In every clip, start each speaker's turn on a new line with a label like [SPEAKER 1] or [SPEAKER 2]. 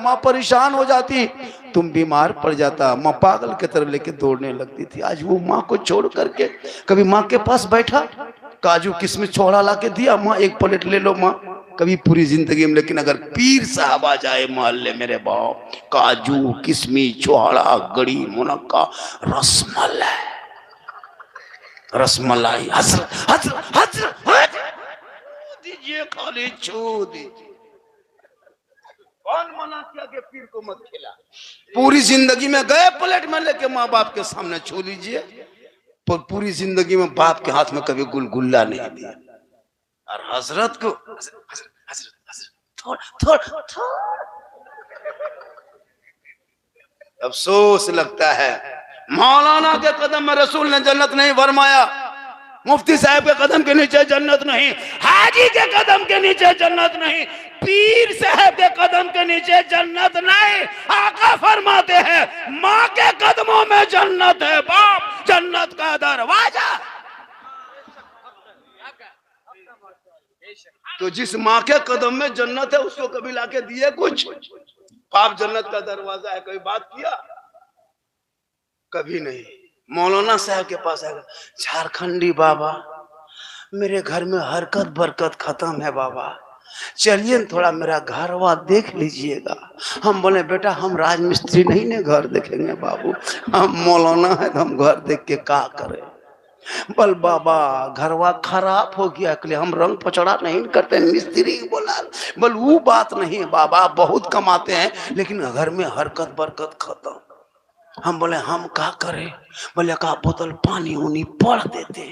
[SPEAKER 1] माँ परेशान हो जाती, तुम बीमार पड़ जाता, माँ पागल की तरह लेके दौड़ने लगती थी। आज वो माँ को छोड़ करके कभी माँ के पास बैठा, काजू किशमिश छोड़ा ला के दिया, माँ एक प्लेट ले लो माँ, कभी पूरी जिंदगी में। लेकिन अगर पीर साहब आ जाए मोहल्ले मेरे बाप, काजू किशमिश छोड़ा गड़ी मुनक्का रसमलाई रसमलाई हजरत हजरत हजरत दीजिए, खाली छू दीजिए। कौन मना किया कि पीर को मत खिला? पूरी जिंदगी में गए प्लेट में लेके माँ बाप के सामने छू लीजिए, पर पूरी जिंदगी में बाप के हाथ में कभी गुलगुल्ला नहीं दिया। और हजरत को हजरत हजरत हजरत थोड़ा अफसोस लगता है, मौलाना के कदम में रसूल ने जन्नत नहीं फरमाया, मुफ्ती साहब के कदम के नीचे जन्नत नहीं, हाजी के कदम के नीचे जन्नत नहीं, पीर साहब के कदम के नीचे जन्नत नहीं। आका फरमाते हैं माँ के कदमों में जन्नत है बाप, जन्नत का दरवाजा। तो जिस माँ के कदम में जन्नत है उसको कभी लाके दिए कुछ? बाप जन्नत का दरवाजा है, कोई बात किया? कभी नहीं। मौलाना साहब के पास आएगा, झारखंडी बाबा मेरे घर में हरकत बरकत खत्म है बाबा, चलिए थोड़ा मेरा घर वा देख लीजिएगा। हम बोले बेटा हम राजमिस्त्री नहीं ने घर देखेंगे बाबू, हम मौलाना है तो हम घर देख के क्या करें। बल बाबा घरवा खराब हो गया के लिए हम रंग पचड़ा नहीं करते, मिस्त्री बोला। बल वो बात नहीं बाबा, बहुत कमाते हैं लेकिन घर में हरकत बरकत खत्म। हम बोले हम क्या करें? बोले का बोतल पानी उनी पढ़ देते।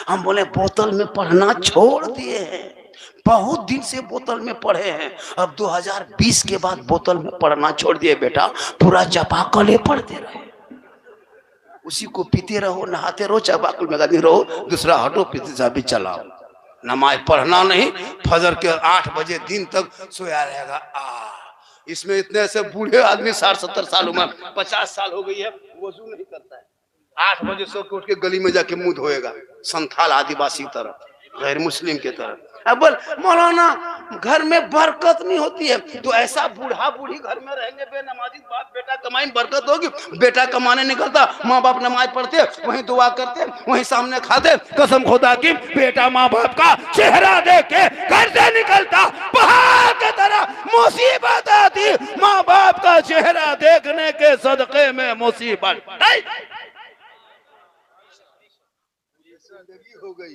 [SPEAKER 1] हम बोले बोतल में पढ़ना छोड़ दिए हैं, बहुत दिन से बोतल में पढ़े हैं, अब 2020 के बाद बोतल में पढ़ना छोड़ दिए बेटा, पूरा चापाकल पढ़ते रहे, उसी को पीते रहो, नहाते रहो, चापाकल में लगे रहो, दूसरा हटो पीते सा भी चलाओ। नमाज पढ़ना नहीं, फजर के 8 बजे दिन तक सोया रहेगा। इसमें इतने से बूढ़े आदमी 60-70 साल उम्र, 50 साल हो गई है, वजू नहीं करता है, 8 बजे सो के उठ के गली में जाके मुंह धोएगा, संथाल आदिवासी तरह, गैर मुस्लिम के तरह। अब बोल मौलाना घर में बरकत नहीं होती है, तो ऐसा बूढ़ा बूढ़ी घर में रहेंगे बेनमाजी, बाप बेटा कमाई बरकत होगी? बेटा कमाने निकलता, माँ बाप नमाज पढ़ते, वहीं दुआ करते, वहीं सामने खाते, कसम खुदा की बेटा माँ बाप का चेहरा देख के घर से निकलता, पहाड़ की तरह मुसीबत आती, माँ बाप का चेहरा देखने के सदके में मुसीबत हो गई।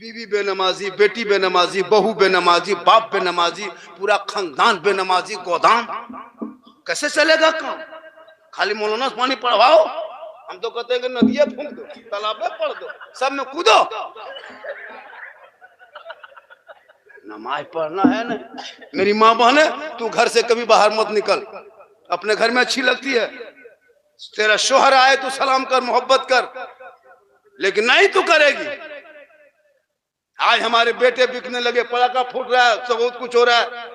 [SPEAKER 1] बीवी बेनमाजी, बेटी बेनमाजी, बहू बेनमाजी, बाप बेनमाजी, पूरा खानदान बेनमाजी, गोदाम कैसे चलेगा काम? खाली मौलाना से पानी पढ़वाओ, हम तो कहते हैं कि नदियाँ फूंक दो, तालाबे पढ़ दो, सब में कूदो। नमाज पढ़ना है ना। मेरी माँ बहने, तू घर से कभी बाहर मत निकल, अपने घर में अच्छी लगती है, तेरा शोहर आए तो सलाम कर, मोहब्बत कर, लेकिन नहीं तू करेगी। आज हमारे बेटे बिकने लगे, पटाखा फूट रहा है, सब बहुत कुछ हो रहा है।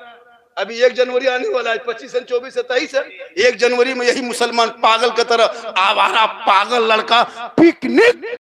[SPEAKER 1] अभी 1 जनवरी आने वाला है, 25 से 24 से 23 है, 1 जनवरी में यही मुसलमान पागल की तरह आवारा पागल लड़का पिकनिक